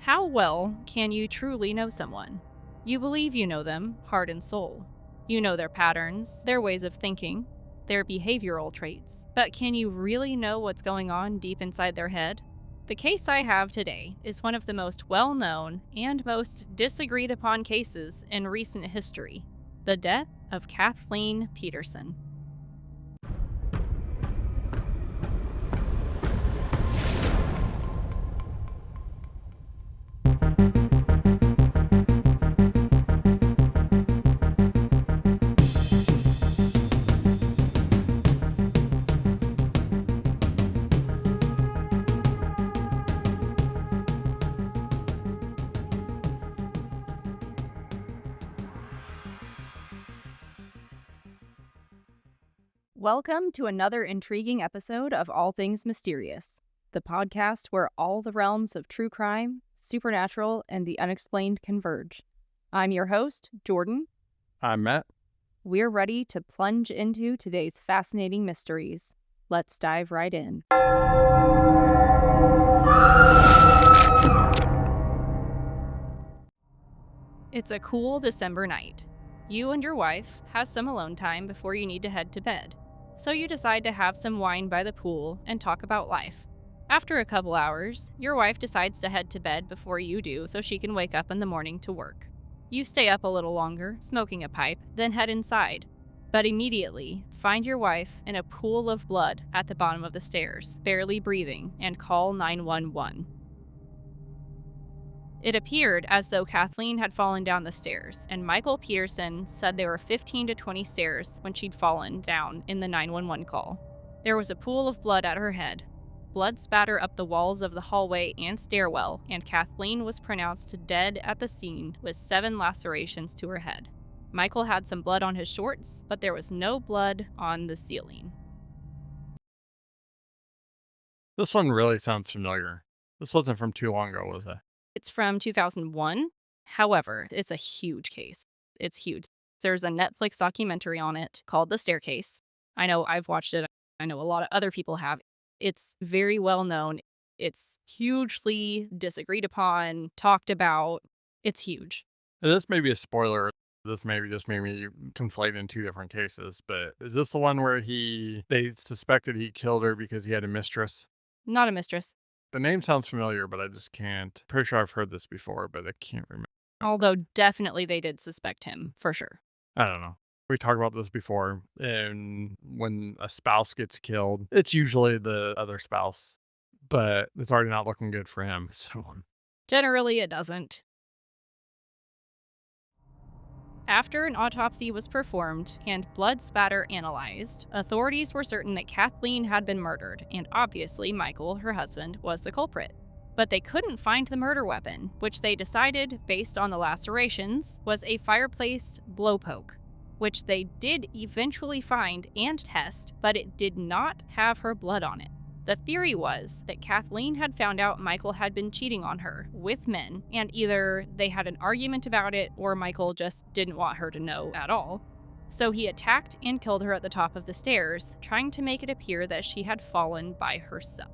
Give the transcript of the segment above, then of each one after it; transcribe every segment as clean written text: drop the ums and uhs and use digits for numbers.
How well can you truly know someone? You believe you know them, heart and soul. You know their patterns, their ways of thinking, their behavioral traits. But can you really know what's going on deep inside their head? The case I have today is one of the most well known and most disagreed upon cases in recent history: the death of Kathleen Peterson. Welcome to another intriguing episode of All Things Mysterious, the podcast where all the realms of true crime, supernatural, and the unexplained converge. I'm your host, Jordan. I'm Matt. We're ready to plunge into today's fascinating mysteries. Let's dive right in. It's a cool December night. You and your wife have some alone time before you need to head to bed. So you decide to have some wine by the pool and talk about life. After a couple hours, your wife decides to head to bed before you do so she can wake up in the morning to work. You stay up a little longer, smoking a pipe, then head inside. But immediately, find your wife in a pool of blood at the bottom of the stairs, barely breathing, and call 911. It appeared as though Kathleen had fallen down the stairs, and Michael Peterson said there were 15 to 20 stairs when she'd fallen down in the 911 call. There was a pool of blood at her head, blood spatter up the walls of the hallway and stairwell, and Kathleen was pronounced dead at the scene with 7 lacerations to her head. Michael had some blood on his shorts, but there was no blood on the ceiling. This one really sounds familiar. This wasn't from too long ago, was it? It's from 2001. However, it's a huge case. It's huge. There's a Netflix documentary on it called The Staircase. I know I've watched it. I know a lot of other people have. It's very well known. It's hugely disagreed upon, talked about. It's huge. This may be a spoiler. This maybe just made me conflate in 2 different cases, but is this the one where they suspected he killed her because he had a mistress? Not a mistress. The name sounds familiar, but I just can't. Pretty sure I've heard this before, but I can't remember. Although definitely they did suspect him, for sure. I don't know. We talked about this before, and when a spouse gets killed, it's usually the other spouse, but it's already not looking good for him. So Generally, it doesn't. After an autopsy was performed and blood spatter analyzed, authorities were certain that Kathleen had been murdered, and obviously Michael, her husband, was the culprit. But they couldn't find the murder weapon, which they decided, based on the lacerations, was a fireplace blowpoke, which they did eventually find and test, but it did not have her blood on it. The theory was that Kathleen had found out Michael had been cheating on her with men, and either they had an argument about it or Michael just didn't want her to know at all. So he attacked and killed her at the top of the stairs, trying to make it appear that she had fallen by herself.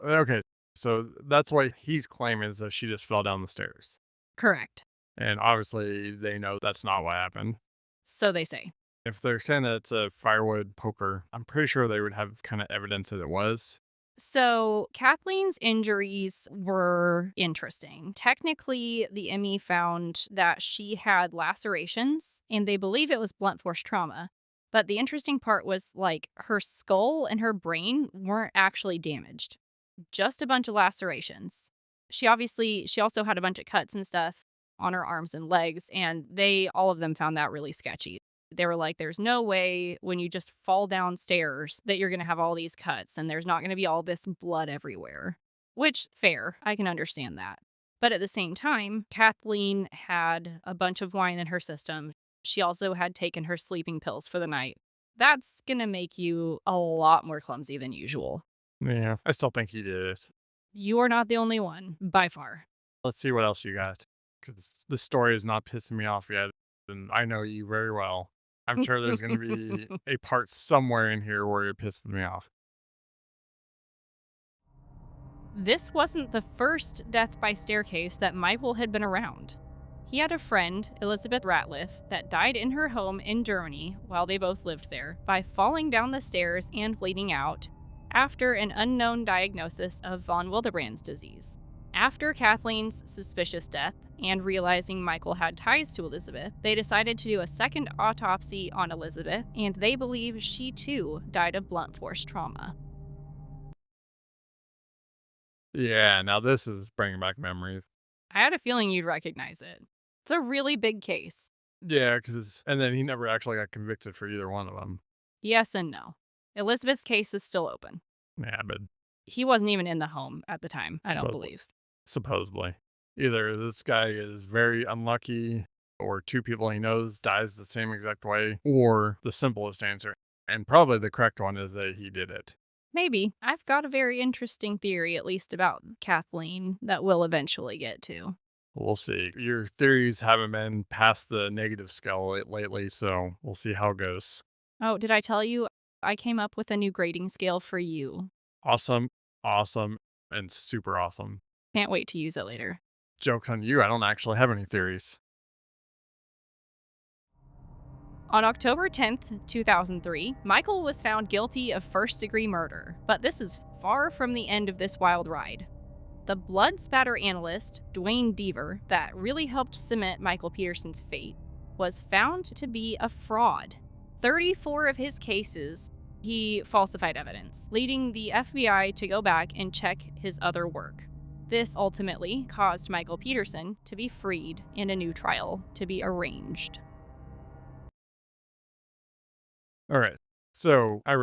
okay, so that's what he's claiming, is that she just fell down the stairs. Correct. And obviously they know that's not what happened. So they say. If they're saying that it's a firewood poker, I'm pretty sure they would have kind of evidence that it was. So Kathleen's injuries were interesting. Technically, the ME found that she had lacerations, and they believe it was blunt force trauma. But the interesting part was, like, her skull and her brain weren't actually damaged. Just a bunch of lacerations. She also had a bunch of cuts and stuff on her arms and legs, and all of them found that really sketchy. They were like, there's no way when you just fall downstairs that you're going to have all these cuts and there's not going to be all this blood everywhere. Which, fair, I can understand that. But at the same time, Kathleen had a bunch of wine in her system. She also had taken her sleeping pills for the night. That's going to make you a lot more clumsy than usual. Yeah, I still think he did it. You are not the only one, by far. Let's see what else you got, because this story is not pissing me off yet, and I know you very well. I'm sure there's going to be a part somewhere in here where you're pissing me off. This wasn't the first death by staircase that Michael had been around. He had a friend, Elizabeth Ratliff, that died in her home in Germany while they both lived there by falling down the stairs and bleeding out after an unknown diagnosis of von Willebrand's disease. After Kathleen's suspicious death and realizing Michael had ties to Elizabeth, they decided to do a second autopsy on Elizabeth, and they believe she too died of blunt force trauma. Yeah, now this is bringing back memories. I had a feeling you'd recognize it. It's a really big case. Yeah, because and then he never actually got convicted for either one of them. Yes and no. Elizabeth's case is still open. Yeah, but He wasn't even in the home at the time, I don't supposedly. believe. Supposedly. Either this guy is very unlucky or two people he knows dies the same exact way, or the simplest answer, and probably the correct one, is that he did it. Maybe. I've got a very interesting theory, at least about Kathleen, that we'll eventually get to. We'll see. Your theories haven't been past the negative scale lately, so we'll see how it goes. Oh, did I tell you I came up with a new grading scale for you? Awesome, awesome, and super awesome. Can't wait to use it later. Joke's on you, I don't actually have any theories. On October 10th, 2003, Michael was found guilty of first-degree murder, but this is far from the end of this wild ride. The blood spatter analyst, Dwayne Deaver, that really helped cement Michael Peterson's fate, was found to be a fraud. 34 of his cases, he falsified evidence, leading the FBI to go back and check his other work. This ultimately caused Michael Peterson to be freed and a new trial to be arranged. All right. So I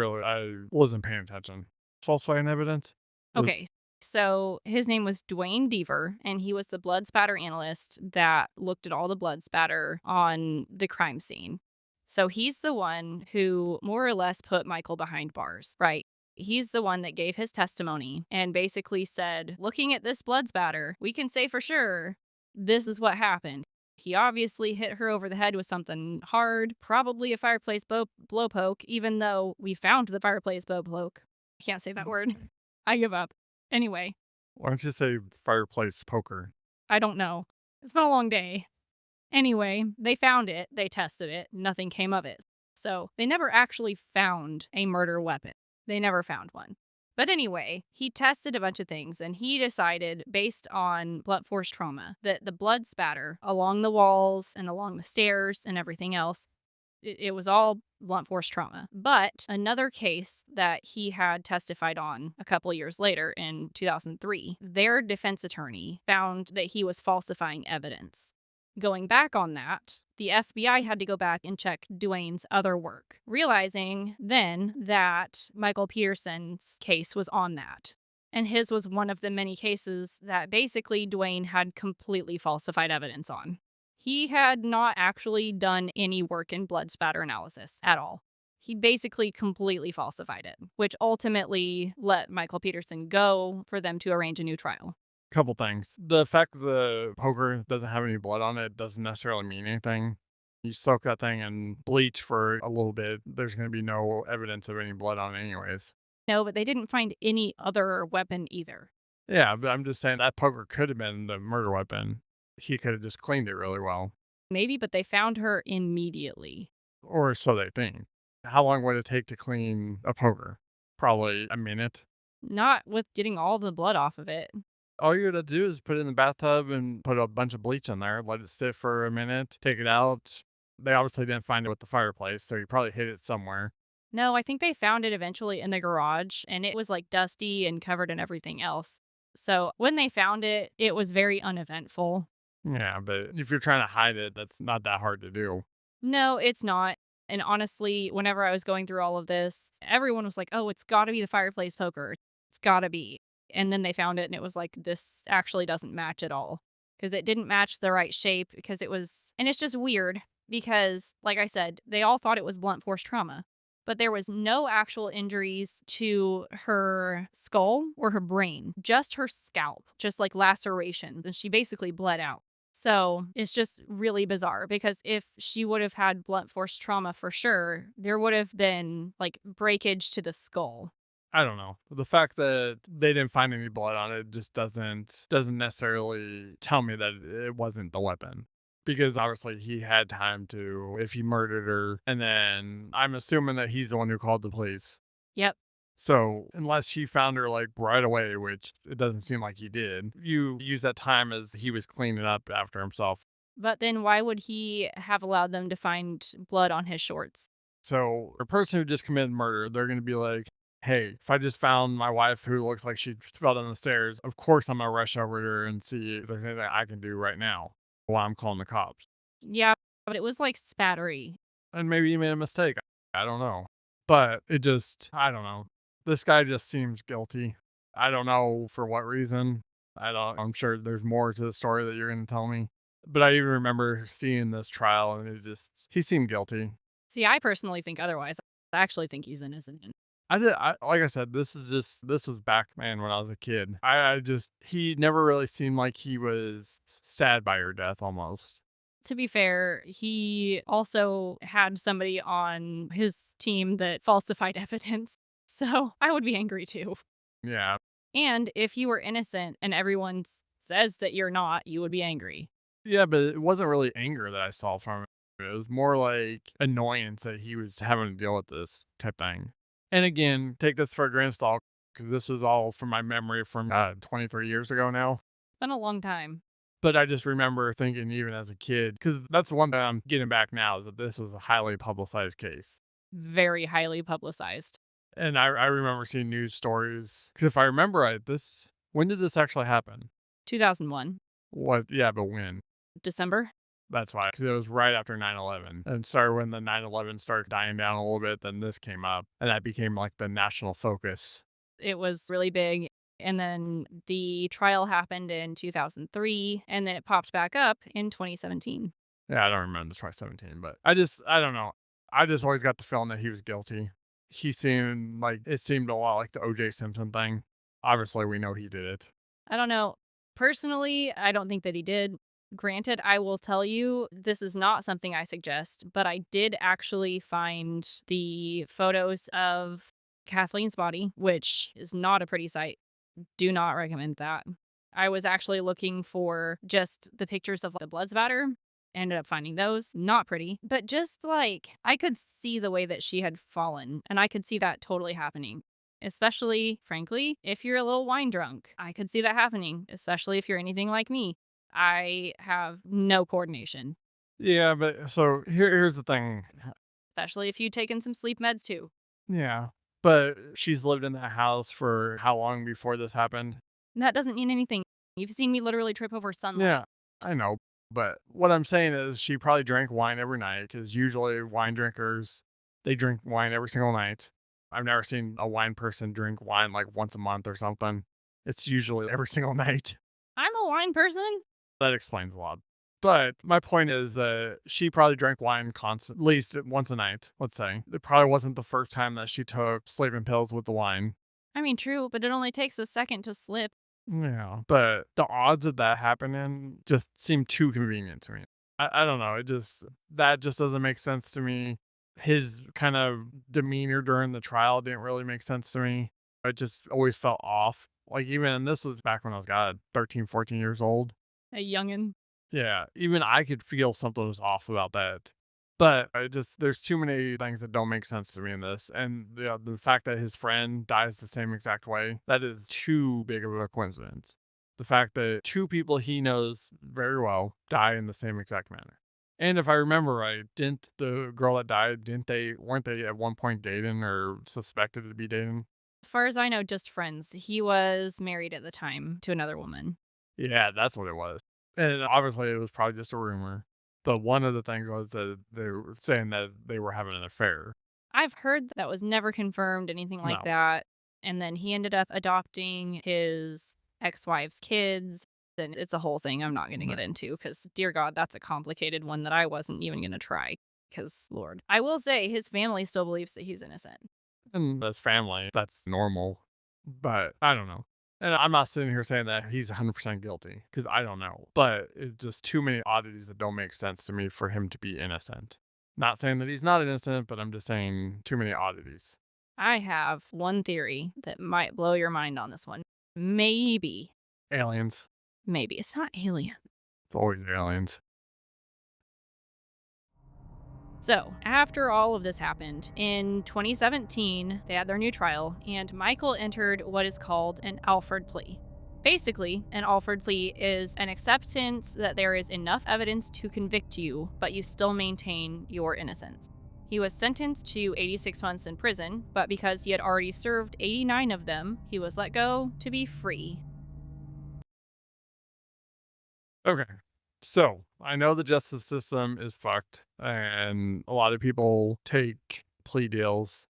wasn't paying attention. Falsifying evidence? Was- Okay, so his name was Dwayne Deaver, and he was the blood spatter analyst that looked at all the blood spatter on the crime scene. So he's the one who more or less put Michael behind bars, right? He's the one that gave his testimony and basically said, looking at this blood spatter, we can say for sure this is what happened. He obviously hit her over the head with something hard, probably a fireplace blowpoke, even though we found the fireplace blowpoke. I can't say that word. I give up. Anyway, Why don't you say fireplace poker? I don't know. It's been a long day. Anyway, they found it, they tested it, nothing came of it. So they never actually found a murder weapon. They never found one. But anyway, he tested a bunch of things and he decided, based on blunt force trauma, that the blood spatter along the walls and along the stairs and everything else, it was all blunt force trauma. But another case that he had testified on a couple years later in 2003, their defense attorney found that he was falsifying evidence. Going back on that, the FBI had to go back and check Dwayne's other work, realizing then that Michael Peterson's case was on that. And his was one of the many cases that basically Dwayne had completely falsified evidence on. He had not actually done any work in blood spatter analysis at all. He basically completely falsified it, which ultimately let Michael Peterson go for them to arrange a new trial. Couple things. The fact that the poker doesn't have any blood on it doesn't necessarily mean anything. You soak that thing in bleach for a little bit, there's going to be no evidence of any blood on it anyways. No, but they didn't find any other weapon either. Yeah, but I'm just saying that poker could have been the murder weapon. He could have just cleaned it really well. Maybe, but they found her immediately. Or so they think. How long would it take to clean a poker? Probably a minute. Not with getting all the blood off of it. All you gotta do is put it in the bathtub and put a bunch of bleach in there, let it sit for a minute, take it out. They obviously didn't find it with the fireplace, so you probably hid it somewhere. No, I think they found it eventually in the garage, and it was like dusty and covered in everything else. So when they found it, it was very uneventful. Yeah, but if you're trying to hide it, that's not that hard to do. No, it's not. And honestly, whenever I was going through all of this, everyone was like, oh, it's got to be the fireplace poker. It's got to be. And then they found it and it was like, this actually doesn't match at all because it didn't match the right shape because it was, and it's just weird because, like I said, they all thought it was blunt force trauma, but there was no actual injuries to her skull or her brain, just her scalp, just like lacerations. And she basically bled out. So it's just really bizarre because if she would have had blunt force trauma for sure, there would have been like breakage to the skull. I don't know. The fact that they didn't find any blood on it just doesn't necessarily tell me that it wasn't the weapon. Because obviously he had time to, if he murdered her, and then I'm assuming that he's the one who called the police. Yep. So unless he found her like right away, which it doesn't seem like he did, you use that time as he was cleaning up after himself. But then why would he have allowed them to find blood on his shorts? So a person who just committed murder, they're going to be like, hey, if I just found my wife who looks like she fell down the stairs, of course I'm going to rush over to her and see if there's anything I can do right now while I'm calling the cops. Yeah, but it was like spattery. And maybe he made a mistake. I don't know. But it just, I don't know. This guy just seems guilty. I don't know for what reason. I'm sure there's more to the story that you're going to tell me. But I even remember seeing this trial and he seemed guilty. See, I personally think otherwise. I actually think he's innocent. Like I said, this was back, man, when I was a kid. He never really seemed like he was sad by her death almost. To be fair, he also had somebody on his team that falsified evidence. So I would be angry too. Yeah. And if you were innocent and everyone says that you're not, you would be angry. Yeah, but it wasn't really anger that I saw from it. It was more like annoyance that he was having to deal with this type thing. And again, take this for a grain of salt because this is all from my memory from 23 years ago now. It's been a long time. But I just remember thinking, even as a kid, because that's one thing I'm getting back now is that this was a highly publicized case. Very highly publicized. And I remember seeing news stories. Because if I remember right, when did this actually happen? 2001, What? Yeah, but when? December. That's why. Because it was right after 9/11. And sorry, when the 9/11 started dying down a little bit, then this came up. And that became like the national focus. It was really big. And then the trial happened in 2003, and then it popped back up in 2017. Yeah, I don't remember the 2017, but I don't know. I just always got the feeling that he was guilty. It seemed a lot like the O.J. Simpson thing. Obviously, we know he did it. I don't know. Personally, I don't think that he did. Granted, I will tell you, this is not something I suggest, but I did actually find the photos of Kathleen's body, which is not a pretty sight. Do not recommend that. I was actually looking for just the pictures of the blood spatter. Ended up finding those. Not pretty, but just like I could see the way that she had fallen, and I could see that totally happening. Especially, frankly, if you're a little wine drunk. I could see that happening, especially if you're anything like me. I have no coordination, Yeah, but so here's the thing. especially if you've taken some sleep meds too. Yeah. But she's lived in that house for how long before this happened? And that doesn't mean anything. You've seen me literally trip over sunlight. Yeah, I know. But what I'm saying is she probably drank wine every night because usually wine drinkers, they drink wine every single night. I've never seen a wine person drink wine like once a month or something. It's usually every single night. I'm a wine person. That explains a lot. But my point is that she probably drank wine constant, at least once a night, let's say. It probably wasn't the first time that she took sleeping pills with the wine. I mean, true, but it only takes a second to slip. Yeah. But the odds of that happening just seem too convenient to me. I don't know. That just doesn't make sense to me. His kind of demeanor during the trial didn't really make sense to me. It just always felt off. Like, even this was back when I was, God, 13, 14 years old. A youngin'. Yeah, even I could feel something was off about that. But there's too many things that don't make sense to me in this. And the fact that his friend dies the same exact way, that is too big of a coincidence. The fact that two people he knows very well die in the same exact manner. And if I remember right, didn't the girl that died, weren't they at one point dating or suspected to be dating? As far as I know, just friends. He was married at the time to another woman. Yeah, that's what it was. And obviously it was probably just a rumor. But one of the things was that they were saying that they were having an affair. I've heard that was never confirmed, anything like No. that. And then he ended up adopting his ex-wife's kids. And it's a whole thing I'm not going to get Right. into because, dear God, that's a complicated one that I wasn't even going to try. Because, Lord, I will say his family still believes that he's innocent. And as family, that's normal. But I don't know. And I'm not sitting here saying that he's 100% guilty because I don't know. But it's just too many oddities that don't make sense to me for him to be innocent. Not saying that he's not innocent, but I'm just saying too many oddities. I have one theory that might blow your mind on this one. Maybe, Aliens. maybe it's not alien. It's always aliens. So, after all of this happened, in 2017, they had their new trial, and Michael entered what is called an Alfred plea. Basically, an Alfred plea is an acceptance that there is enough evidence to convict you, but you still maintain your innocence. He was sentenced to 86 months in prison, but because he had already served 89 of them, he was let go to be free. Okay. So I know the justice system is fucked, and a lot of people take plea deals,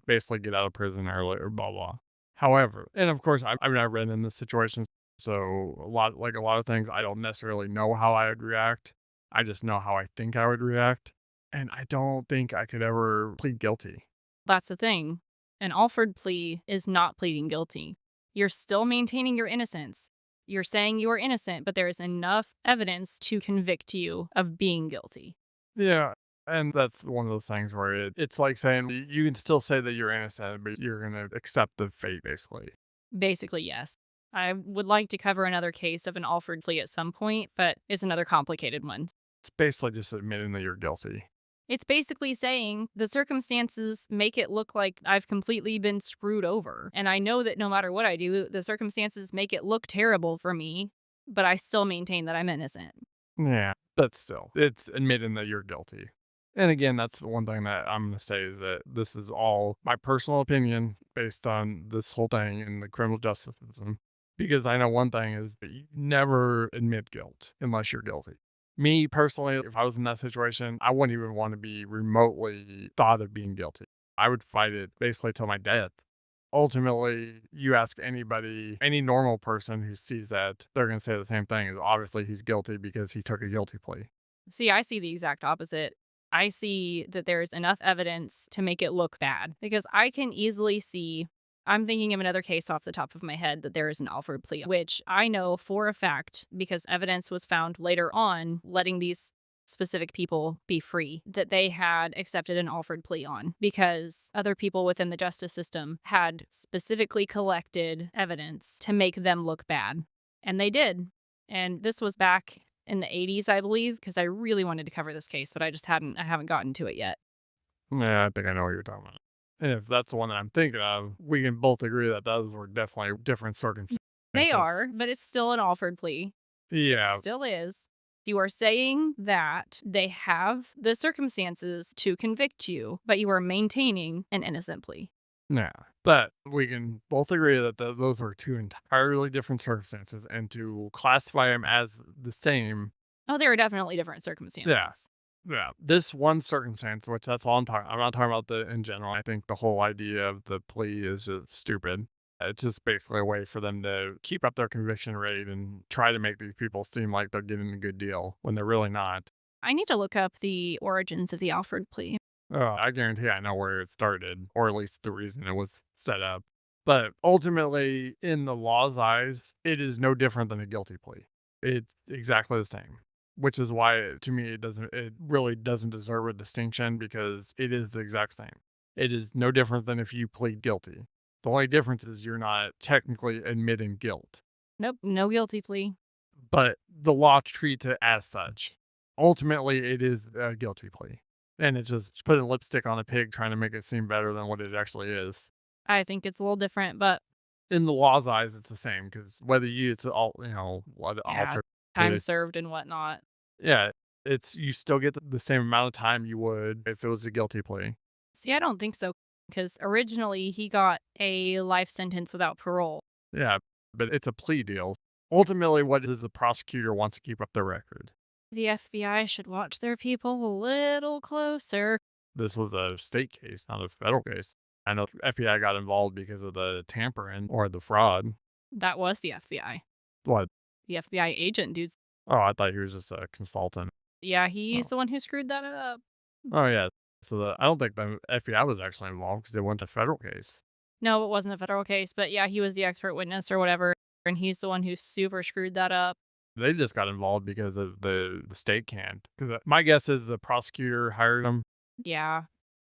basically get out of prison early or blah blah. However, and of course, I've not been in this situation, so a lot of things, I don't necessarily know how I would react. I just know how I think I would react, and I don't think I could ever plead guilty. That's the thing. An Alford plea is not pleading guilty. You're still maintaining your innocence. You're saying you are innocent, but there is enough evidence to convict you of being guilty. Yeah. And that's one of those things where it's like saying you can still say that you're innocent, but you're going to accept the fate, basically. Basically, yes. I would like to cover another case of an Alford plea at some point, but it's another complicated one. It's basically just admitting that you're guilty. It's basically saying the circumstances make it look like I've completely been screwed over. And I know that no matter what I do, the circumstances make it look terrible for me, but I still maintain that I'm innocent. Yeah. But still, it's admitting that you're guilty. And again, that's the one thing that I'm going to say is that this is all my personal opinion based on this whole thing in the criminal justice system. Because I know one thing is that you never admit guilt unless you're guilty. Me personally, if I was in that situation, I wouldn't even want to be remotely thought of being guilty. I would fight it basically till my death. Ultimately, you ask anybody, any normal person who sees that, they're going to say the same thing. Is obviously he's guilty because he took a guilty plea. See, I see the exact opposite. I see that there's enough evidence to make it look bad because I can easily see. I'm thinking of another case off the top of my head that there is an Alford plea, which I know for a fact because evidence was found later on letting these specific people be free that they had accepted an Alford plea on because other people within the justice system had specifically collected evidence to make them look bad. And they did. And this was back in the 80s, I believe, because I really wanted to cover this case, but I haven't gotten to it yet. Yeah, I think I know what you're talking about. And if that's the one that I'm thinking of, we can both agree that those were definitely different circumstances. They are, but it's still an Alford plea. It Yeah, still is. You are saying that they have the circumstances to convict you, but you are maintaining an innocent plea. yeah. But we can both agree that those are two entirely different circumstances, and to classify them as the same, Oh, there are definitely different yeah, circumstances. yeah. This one circumstance, which that's all I'm talking. I'm not talking about the in general. I think the whole idea of the plea is just stupid. It's just basically a way for them to keep up their conviction rate and try to make these people seem like they're getting a good deal when they're really not. I need to look up the origins of the Alford plea. I guarantee I know where it started, or at least the reason it was set up. But ultimately, in the law's eyes, it is no different than a guilty plea. It's exactly the same, which is why to me it really doesn't deserve a distinction because it is the exact same. It is no different than if you plead guilty. The only difference is you're not technically admitting guilt, Nope, no guilty plea. but the law treats it as such. Ultimately, it is a guilty plea. And it's just putting lipstick on a pig trying to make it seem better than what it actually is. I think it's a little different, but In the law's eyes, it's the same because whether it's all, what yeah, Alfred time did, served and whatnot. yeah, it's you still get the same amount of time you would if it was a guilty plea. See, I don't think so because originally he got a life sentence without parole. Yeah, but it's a plea deal. Ultimately, what is the prosecutor wants to keep up their record. The FBI should watch their people a little closer. This was a state case, not a federal case. I know FBI got involved because of the tampering or the fraud. That was the FBI. What? The FBI agent, dude. Oh, I thought he was just a consultant. Yeah, Oh, he's the one who screwed that up. oh yeah. So I don't think the FBI was actually involved because it went to federal case. No, it wasn't a federal case, but yeah, he was the expert witness or whatever, and he's the one who super screwed that up. They just got involved because of the state can't. Because my guess is the prosecutor hired them. Yeah.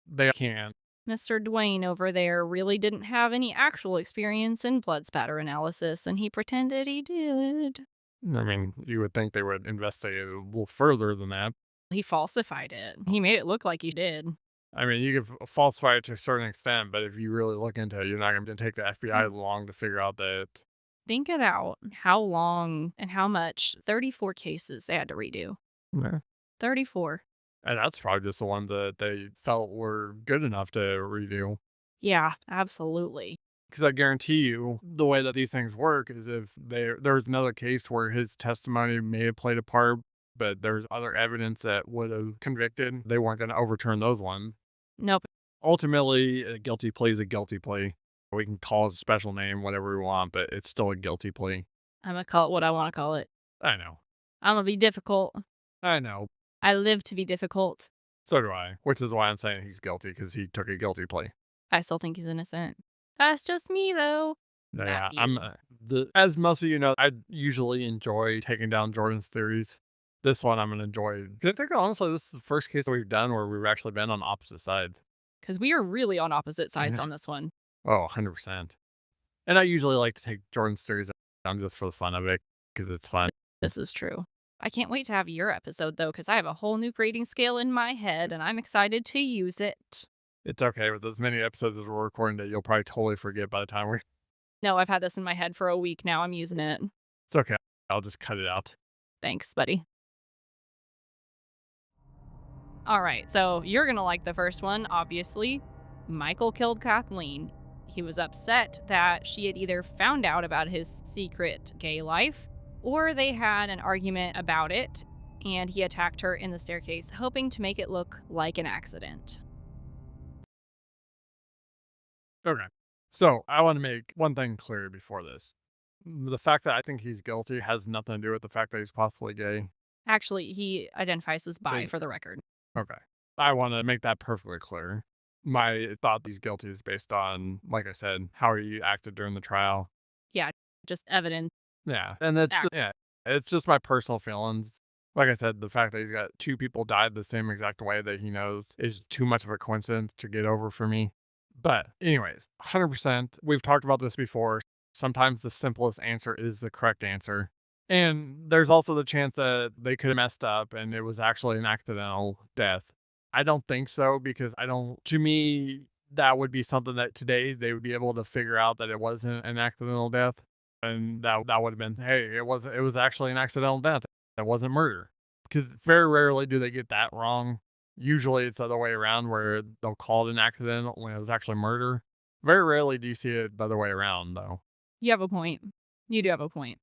They can't. Mr. Dwayne over there really didn't have any actual experience in blood spatter analysis, and he pretended he did. I mean, you would think they would investigate it a little further than that. He falsified it. He made it look like he did. I mean, you can falsify it to a certain extent, but if you really look into it, you're not going to take the FBI long to figure out that. Think about how long and how much 34 cases they had to redo. Yeah. 34. And that's probably just the ones that they felt were good enough to redo. Yeah, absolutely. Because I guarantee you, the way that these things work is if there's another case where his testimony may have played a part, but there's other evidence that would have convicted, they weren't going to overturn those ones. Nope. Ultimately, a guilty plea is a guilty plea. We can call it a special name, whatever we want, but it's still a guilty plea. I'm going to call it what I want to call it. I know. I'm going to be difficult. I know. I live to be difficult. So do I, which is why I'm saying he's guilty, because he took a guilty plea. I still think he's innocent. That's just me, though. Yeah, Not you. I'm as most of you know, I usually enjoy taking down Jordan's theories. This one I'm gonna enjoy. 'Cause I think honestly, this is the first case that we've done where we've actually been on opposite sides. Because we are really on opposite sides Yeah. on this one. Oh, 100%. And I usually like to take Jordan's theories down just for the fun of it, because it's fun. This is true. I can't wait to have your episode, though, because I have a whole new grading scale in my head, and I'm excited to use it. It's okay with as many episodes as we're recording that you'll probably totally forget by the time we're. No, I've had this in my head for a week now. I'm using it. It's okay. I'll just cut it out. Thanks, buddy. All right, so you're going to like the first one, obviously. Michael killed Kathleen. He was upset that she had either found out about his secret gay life or they had an argument about it, and he attacked her in the staircase, hoping to make it look like an accident. Okay. So I want to make one thing clear before this. The fact that I think he's guilty has nothing to do with the fact that he's possibly gay. Actually, he identifies as bi, Okay. for the record. Okay. I want to make that perfectly clear. My thought that he's guilty is based on, like I said, how he acted during the trial. Yeah, just evidence. Yeah. And it's just my personal feelings. Like I said, the fact that he's got two people died the same exact way that he knows is too much of a coincidence to get over for me. But anyways, 100%, we've talked about this before. Sometimes the simplest answer is the correct answer. And there's also the chance that they could have messed up and it was actually an accidental death. I don't think so, because to me, that would be something that today they would be able to figure out that it wasn't an accidental death. And that would have been, hey, it was actually an accidental death. It wasn't murder. Because very rarely do they get that wrong. Usually it's the other way around where they'll call it an accident when it was actually murder. Very rarely do you see it the other way around, though. You have a point. You do have a point.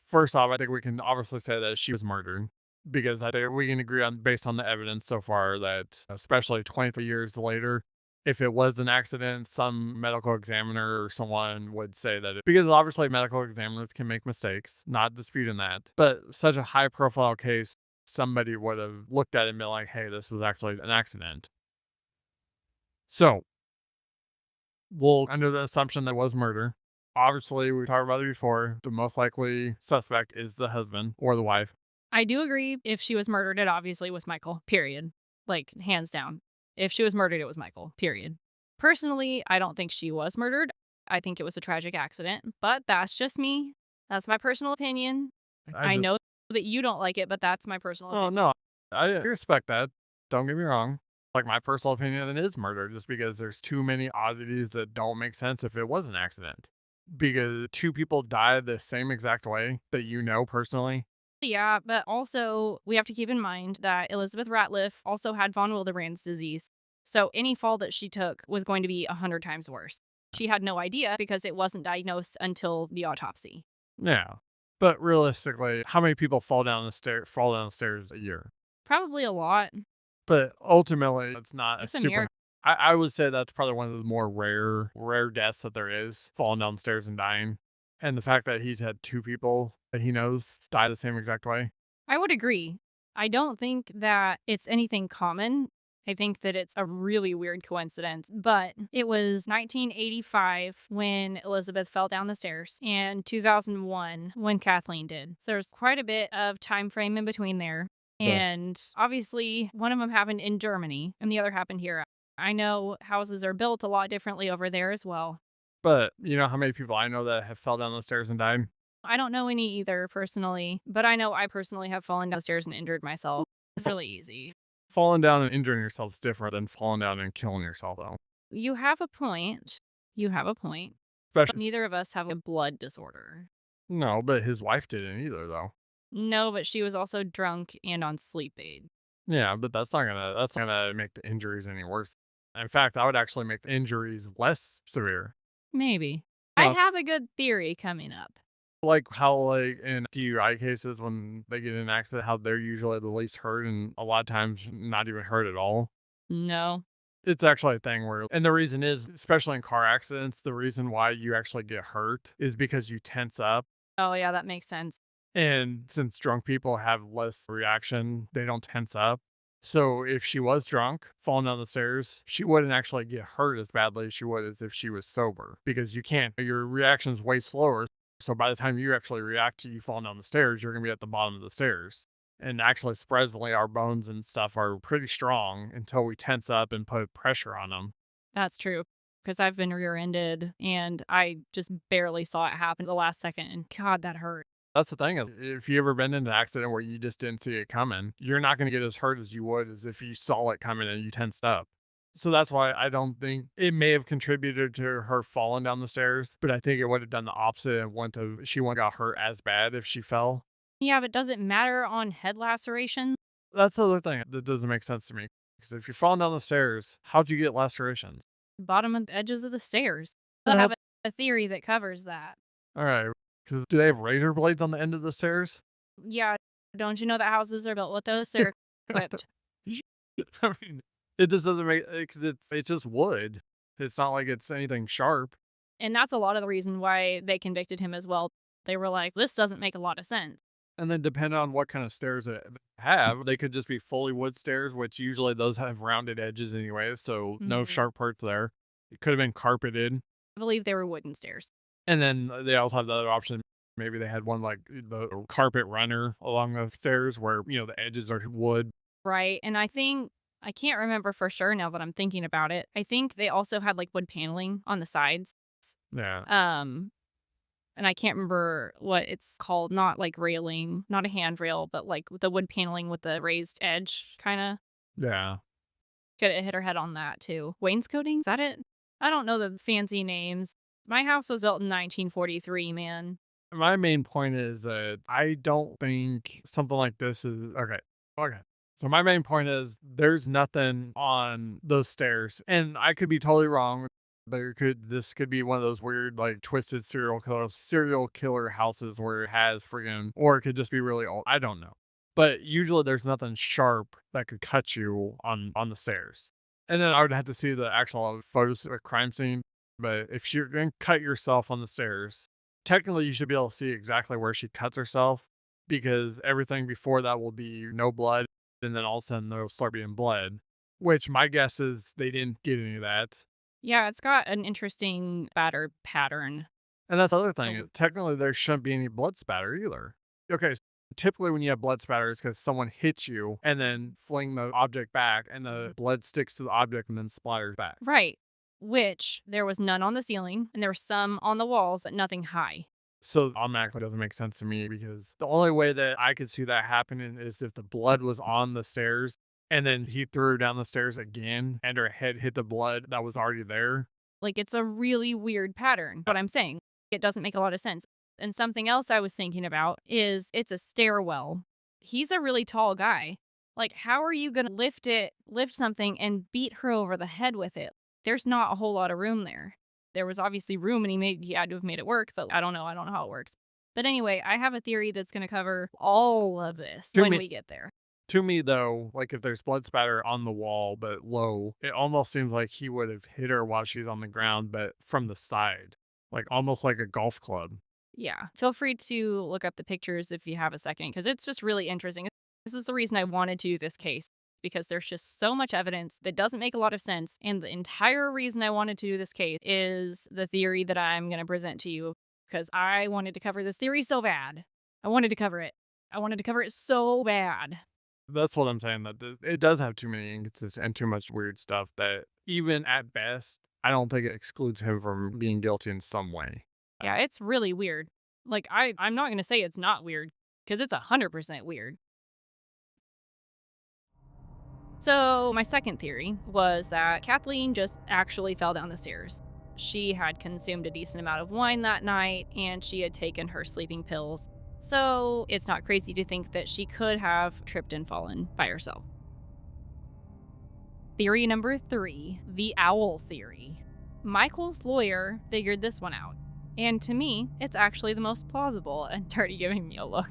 First off, I think we can obviously say that she was murdered, because I think we can agree on, based on the evidence so far, that especially 23 years later, if it was an accident, some medical examiner or someone would say that because obviously medical examiners can make mistakes, not disputing that. But such a high profile case, somebody would have looked at it and been like, hey, this was actually an accident. So we'll under the assumption that it was murder. Obviously, we talked about it before. The most likely suspect is the husband or the wife. I do agree, if she was murdered, it obviously was Michael, period. Like, hands down. If she was murdered, it was Michael, period. Personally, I don't think she was murdered. I think it was a tragic accident, but that's just me. That's my personal opinion. I know that you don't like it, but that's my personal Oh, opinion. no. I respect that. Don't get me wrong. Like, my personal opinion, it is murder, just because there's too many oddities that don't make sense if it was an accident. Because two people died the same exact way that you know personally. Yeah, but also we have to keep in mind that Elizabeth Ratliff also had von Willebrand's disease. So any fall that she took was going to be 100 times worse. She had no idea because it wasn't diagnosed until the autopsy. Yeah. But realistically, how many people fall down the stairs a year? Probably a lot. But ultimately, it's not It's a a super. miracle. I would say that's probably one of the more rare deaths that there is, falling downstairs and dying. And the fact that he's had two people that he knows die the same exact way. I would agree. I don't think that it's anything common. I think that it's a really weird coincidence, but it was 1985 when Elizabeth fell down the stairs and 2001 when Kathleen did. So there's quite a bit of time frame in between there. Yeah. And obviously, one of them happened in Germany and the other happened here. I know houses are built a lot differently over there as well. But you know how many people I know that have fell down the stairs and died? I don't know any either personally, but I know I personally have fallen downstairs and injured myself. It's really easy. Falling down and injuring yourself is different than falling down and killing yourself, though. You have a point. You have a point. But Especially, neither of us have a blood disorder. no, but his wife didn't either, though. No, but she was also drunk and on sleep aid. Yeah, but that's not gonna make the injuries any worse. In fact, that would actually make the injuries less severe. Maybe. I No, have a good theory coming up. like how like in DUI cases when they get in an accident, how they're usually the least hurt and a lot of times not even hurt at all. No. It's actually a thing where, and the reason is, especially in car accidents, the reason why you actually get hurt is because you tense up. Oh, yeah, that makes sense. And since drunk people have less reaction, they don't tense up. So if she was drunk, falling down the stairs, she wouldn't actually get hurt as badly as she would as if she was sober because you can't, your reaction is way slower. So by the time you actually react to you falling down the stairs, you're going to be at the bottom of the stairs. And actually, surprisingly, our bones and stuff are pretty strong until we tense up and put pressure on them. That's true. Because I've been rear ended and I just barely saw it happen the last second. And God, that hurt. That's the thing. If you ever been in an accident where you just didn't see it coming, you're not going to get as hurt as you would as if you saw it coming and you tensed up. So that's why I don't think it may have contributed to her falling down the stairs, but I think it would have done the opposite and she wouldn't got hurt as bad if she fell. Yeah, but does it matter on head laceration? That's the other thing that doesn't make sense to me. Because if you're falling down the stairs, how'd you get lacerations? Bottom of the edges of the stairs. I Uh, have a theory that covers that. All right. Because do they have razor blades on the end of the stairs? Yeah, don't you know that houses are built with those? They're equipped. I mean, it just doesn't make, because it's just wood. It's not like it's anything sharp. And that's a lot of the reason why they convicted him as well. They were like, this doesn't make a lot of sense. And then depending on what kind of stairs it have, they could just be fully wood stairs, which usually those have rounded edges anyways, so no Mhm. sharp parts there. It could have been carpeted. I believe they were wooden stairs. And then they also have the other option. Maybe they had one like the carpet runner along the stairs where, the edges are wood. Right. And I can't remember for sure now that I'm thinking about it. I think they also had like wood paneling on the sides. Yeah. Um, and I can't remember what it's called. Not like railing, not a handrail, but like the wood paneling with the raised edge kind of. Yeah. Could have hit her head on that too. Wainscoting? Is that it? I don't know the fancy names. My house was built in 1943, man. My main point is that I don't think something like this is okay. Okay. So my main point is there's nothing on those stairs. And I could be totally wrong. This could be one of those weird, like twisted serial killer houses where it has friggin' or it could just be really old. I don't know. But usually there's nothing sharp that could cut you on the stairs. And then I would have to see the actual photos of a crime scene. But if you're gonna cut yourself on the stairs, technically you should be able to see exactly where she cuts herself because everything before that will be no blood and then all of a sudden there'll start being blood, which my guess is they didn't get any of that. Yeah, it's got an interesting batter pattern. And that's the other thing. Oh, Technically, there shouldn't be any blood spatter either. Okay, typically when you have blood spatter, it's because someone hits you and then fling the object back, and the blood sticks to the object and then splatters back. right. Which there was none on the ceiling and there were some on the walls, but nothing high. So automatically doesn't make sense to me because the only way that I could see that happening is if the blood was on the stairs and then he threw her down the stairs again and her head hit the blood that was already there. Like it's a really weird pattern. What I'm saying, it doesn't make a lot of sense. And something else I was thinking about is it's a stairwell. He's a really tall guy. Like, how are you going to lift something and beat her over the head with it? There's not a whole lot of room there. There was obviously room and he had to have made it work, but I don't know. I don't know how it works. But anyway, I have a theory that's going to cover all of this To when me, we get there. to me though, like if there's blood spatter on the wall but low, it almost seems like he would have hit her while she's on the ground, but from the side, like almost like a golf club. Yeah. Feel free to look up the pictures if you have a second, because it's just really interesting. This is the reason I wanted to do this case, because there's just so much evidence that doesn't make a lot of sense. And the entire reason I wanted to do this case is the theory that I'm going to present to you, because I wanted to cover this theory so bad. I wanted to cover it. I wanted to cover it so bad. That's what I'm saying, that it does have too many inconsistencies and too much weird stuff that even at best, I don't think it excludes him from being guilty in some way. Yeah, it's really weird. Like, I'm not gonna say it's not weird, because it's 100% weird. So, my second theory was that Kathleen just actually fell down the stairs. She had consumed a decent amount of wine that night, and she had taken her sleeping pills. So, it's not crazy to think that she could have tripped and fallen by herself. Theory number 3, the owl theory. Michael's lawyer figured this one out. And to me, it's actually the most plausible, and it's already giving me a look.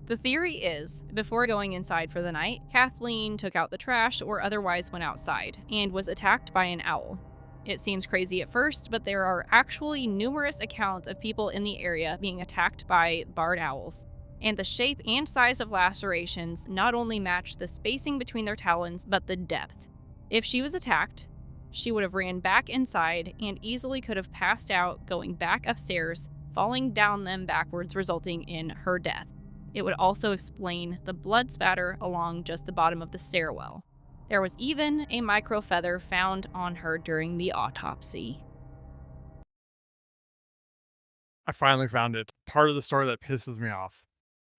The theory is, before going inside for the night, Kathleen took out the trash or otherwise went outside and was attacked by an owl. It seems crazy at first, but there are actually numerous accounts of people in the area being attacked by barred owls. And the shape and size of lacerations not only match the spacing between their talons, but the depth. If she was attacked, she would have ran back inside and easily could have passed out, going back upstairs, falling down them backwards, resulting in her death. It would also explain the blood spatter along just the bottom of the stairwell. There was even a micro feather found on her during the autopsy. I finally found it. Part of the story that pisses me off.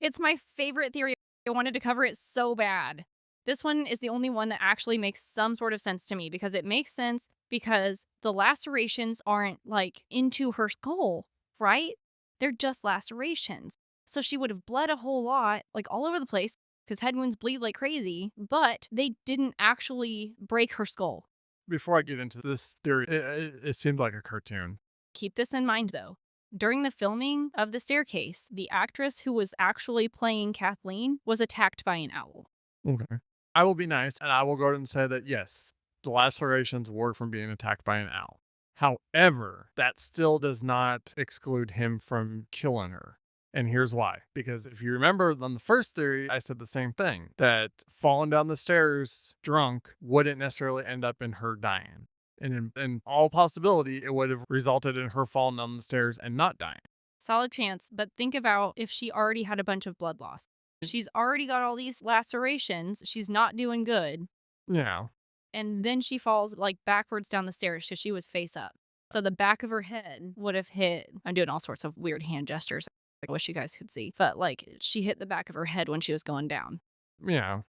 It's my favorite theory. I wanted to cover it so bad. This one is the only one that actually makes some sort of sense to me, because it makes sense because the lacerations aren't like into her skull, right? They're just lacerations. So she would have bled a whole lot, like all over the place, because head wounds bleed like crazy, but they didn't actually break her skull. Before I get into this theory, it seemed like a cartoon. Keep this in mind though. During the filming of The Staircase, the actress who was actually playing Kathleen was attacked by an owl. Okay. I will be nice and I will go ahead and say that yes, the lacerations were from being attacked by an owl. However, that still does not exclude him from killing her. And here's why. Because if you remember on the first theory, I said the same thing, that falling down the stairs drunk wouldn't necessarily end up in her dying. And in all possibility, it would have resulted in her falling down the stairs and not dying. Solid chance, but think about if she already had a bunch of blood loss. She's already got all these lacerations. She's not doing good. Yeah. And then she falls like backwards down the stairs because she was face up. So the back of her head would have hit. I'm doing all sorts of weird hand gestures. I wish you guys could see. But like she hit the back of her head when she was going down. Yeah.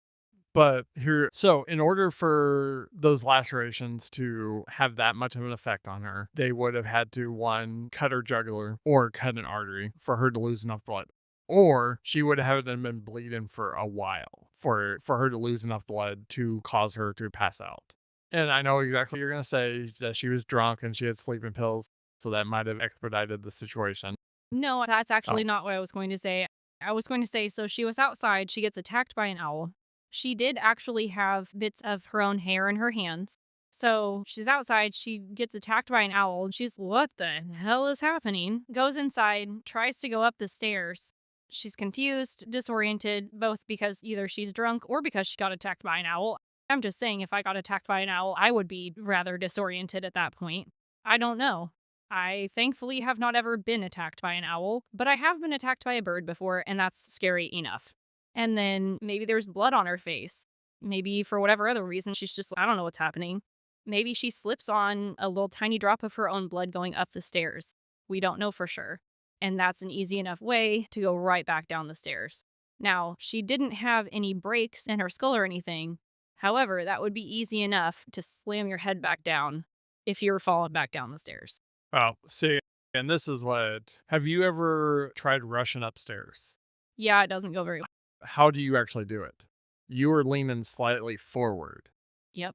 But here, so in order for those lacerations to have that much of an effect on her, they would have had to, one, cut her jugular or cut an artery for her to lose enough blood. Or she would have been bleeding for a while for her to lose enough blood to cause her to pass out. And I know exactly what you're going to say, that she was drunk and she had sleeping pills. So that might have expedited the situation. No, that's Oh, actually not what I was going to say. I was going to say, so she was outside. She gets attacked by an owl. She did actually have bits of her own hair in her hands. So she's outside. She gets attacked by an owl. And she's, what the hell is happening? Goes inside, tries to go up the stairs. She's confused, disoriented, both because either she's drunk or because she got attacked by an owl. I'm just saying, if I got attacked by an owl, I would be rather disoriented at that point. I don't know. I thankfully have not ever been attacked by an owl, but I have been attacked by a bird before, and that's scary enough. And then maybe there's blood on her face. Maybe for whatever other reason, she's just, I don't know what's happening. Maybe she slips on a little tiny drop of her own blood going up the stairs. We don't know for sure. And that's an easy enough way to go right back down the stairs. Now, she didn't have any breaks in her skull or anything. However, that would be easy enough to slam your head back down if you were falling back down the stairs. oh, see, and this is what, have you ever tried rushing upstairs? Yeah, it doesn't go very well. How do you actually do it? You were leaning slightly forward. Yep.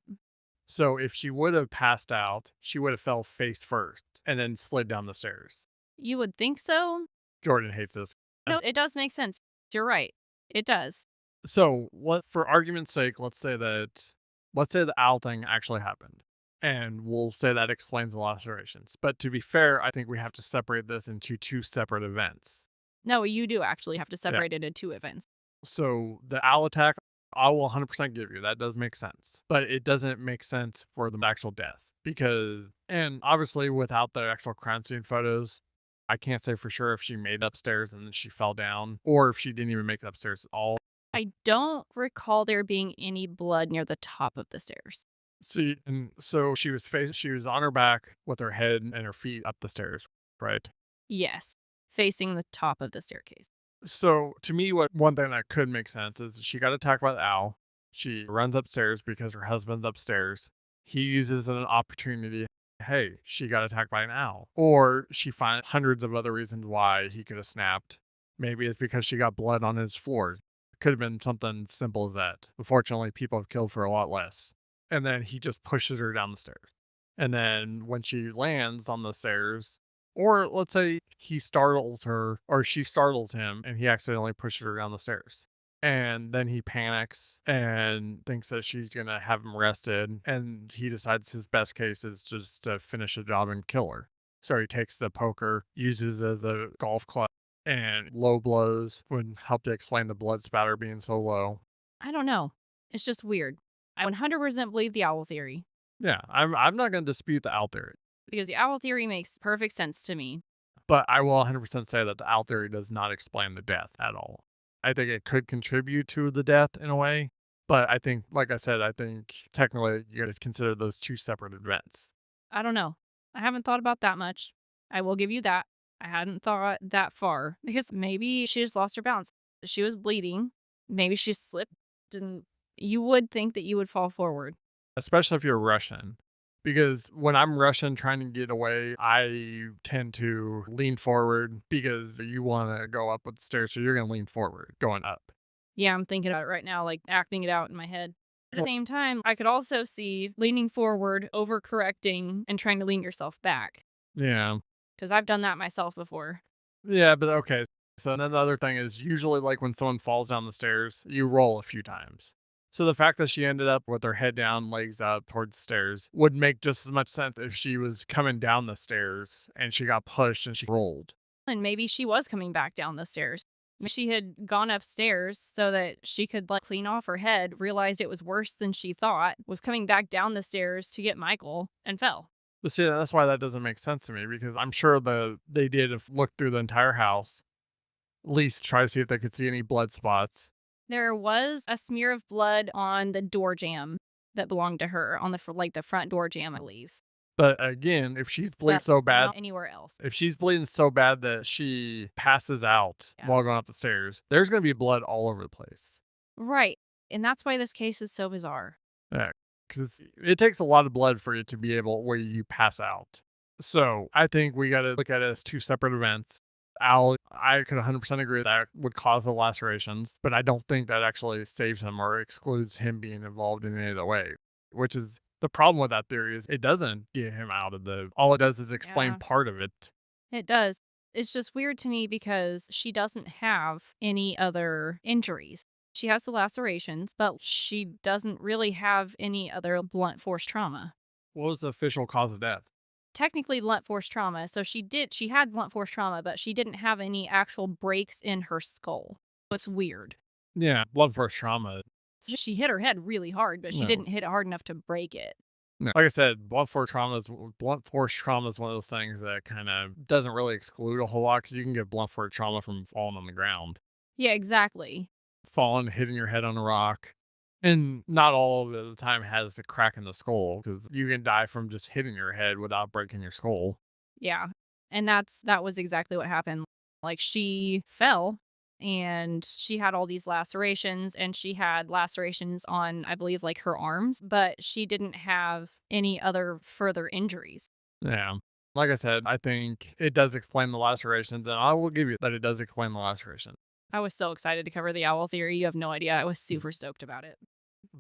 So if she would have passed out, she would have fell face first and then slid down the stairs. You would think so? Jordan hates this. No, it does make sense. You're right. It does. So for argument's sake, let's say the owl thing actually happened. And we'll say that explains the lacerations. But to be fair, I think we have to separate this into two separate events. No, you do actually have to Yeah. separate it into two events. So the owl attack, I will 100% give you. That does make sense. But it doesn't make sense for the actual death. Because, and obviously without the actual crime scene photos, I can't say for sure if she made it upstairs and then she fell down, or if she didn't even make it upstairs at all. I don't recall there being any blood near the top of the stairs. See, and so she was on her back with her head and her feet up the stairs, right? Yes, facing the top of the staircase. So to me, what one thing that could make sense is she got attacked by the owl. She runs upstairs because her husband's upstairs. He uses an opportunity. Hey, she got attacked by an owl. Or she finds hundreds of other reasons why he could have snapped. Maybe it's because she got blood on his floor. Could have been something simple as that. Unfortunately, people have killed for a lot less. And then he just pushes her down the stairs. And then when she lands on the stairs, or let's say he startles her or she startles him and he accidentally pushes her down the stairs. And then he panics and thinks that she's going to have him arrested. And he decides his best case is just to finish the job and kill her. So he takes the poker, uses it as a golf club, and low blows would help to explain the blood spatter being so low. I don't know. It's just weird. I 100% believe the owl theory Yeah, I'm not going to dispute the owl theory, because the owl theory makes perfect sense to me. but I will 100% say that the owl theory does not explain the death at all. I think it could contribute to the death in a way, but I think, like I said, I think technically you got to consider those two separate events. I don't know. I haven't thought about that much. I will give you that. I hadn't thought that far because maybe she just lost her balance. She was bleeding. Maybe she slipped and you would think that you would fall forward. Especially if you're Russian. Because when I'm Russian trying to get away, I tend to lean forward because you want to go up with the stairs. So you're going to lean forward going up. Yeah, I'm thinking about it right now, like acting it out in my head. At the same time, I could also see leaning forward, overcorrecting, and trying to lean yourself back Yeah. because I've done that myself before. Yeah. But okay. So then the other thing is usually like when someone falls down the stairs, you roll a few times. So the fact that she ended up with her head down, legs up towards the stairs would make just as much sense if she was coming down the stairs and she got pushed and she rolled. And maybe she was coming back down the stairs. She had gone upstairs so that she could like clean off her head, realized it was worse than she thought, was coming back down the stairs to get Michael, and fell. But see, that's why that doesn't make sense to me because I'm sure they did look through the entire house, at least try to see if they could see any blood spots. There was a smear of blood on the door jamb that belonged to her on like the front door jamb, I believe. But again, if she's bleeding But so bad, not anywhere else. if she's bleeding so bad that she passes out Yeah. while going up the stairs, there's going to be blood all over the place. Right. And that's why this case is so bizarre. Yeah, because it takes a lot of blood for you to be able where you pass out. So I think we got to look at it as two separate events. I could 100% agree that would cause the lacerations, but I don't think that actually saves him or excludes him being involved in any other way, which is the problem with that theory is it doesn't get him out of all it does is explain Yeah. part of it. It does. It's just weird to me because she doesn't have any other injuries. She has the lacerations, but she doesn't really have any other blunt force trauma. What was the official cause of death? Technically blunt force trauma. So she had blunt force trauma, but she didn't have any actual breaks in her skull. It's weird. Yeah, blood force trauma. So she hit her head really hard, but she No. didn't hit it hard enough to break it. No. Like I said, blunt force trauma is one of those things that kind of doesn't really exclude a whole lot because you can get blunt force trauma from falling on the ground, Yeah, exactly. falling, hitting your head on a rock. And not all of the time has a crack in the skull because you can die from just hitting your head without breaking your skull. Yeah. And that was exactly what happened. Like she fell and she had all these lacerations and she had lacerations on I believe like her arms, but she didn't have any other further injuries. Yeah. Like I said, I think it does explain the lacerations, and I will give you that it does explain the laceration. I was so excited to cover the owl theory. You have no idea. I was super stoked about it.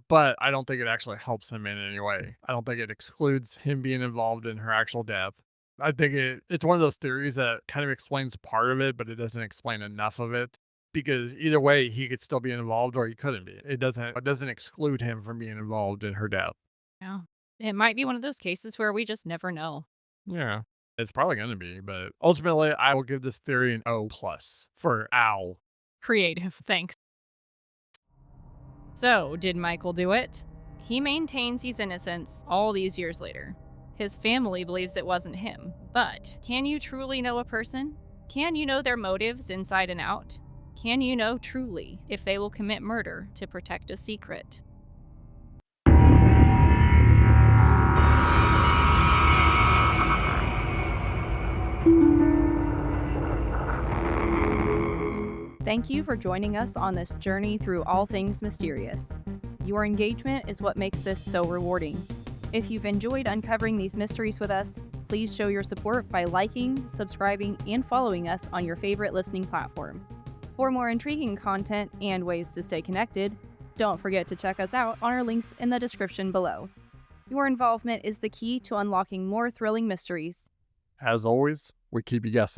But I don't think it actually helps him in any way. I don't think it excludes him being involved in her actual death. I think it's one of those theories that kind of explains part of it, but it doesn't explain enough of it. Because either way, he could still be involved or he couldn't be. It doesn't exclude him from being involved in her death. Yeah. It might be one of those cases where we just never know. Yeah. It's probably gonna be, but ultimately I will give this theory an O plus for owl. Creative. Thanks. So, did Michael do it? He maintains he's innocent all these years later. His family believes it wasn't him. But can you truly know a person? Can you know their motives inside and out? Can you know truly if they will commit murder to protect a secret? Thank you for joining us on this journey through all things mysterious. Your engagement is what makes this so rewarding. If you've enjoyed uncovering these mysteries with us, please show your support by liking, subscribing, and following us on your favorite listening platform. For more intriguing content and ways to stay connected, don't forget to check us out on our links in the description below. Your involvement is the key to unlocking more thrilling mysteries. As always, we keep you guessing.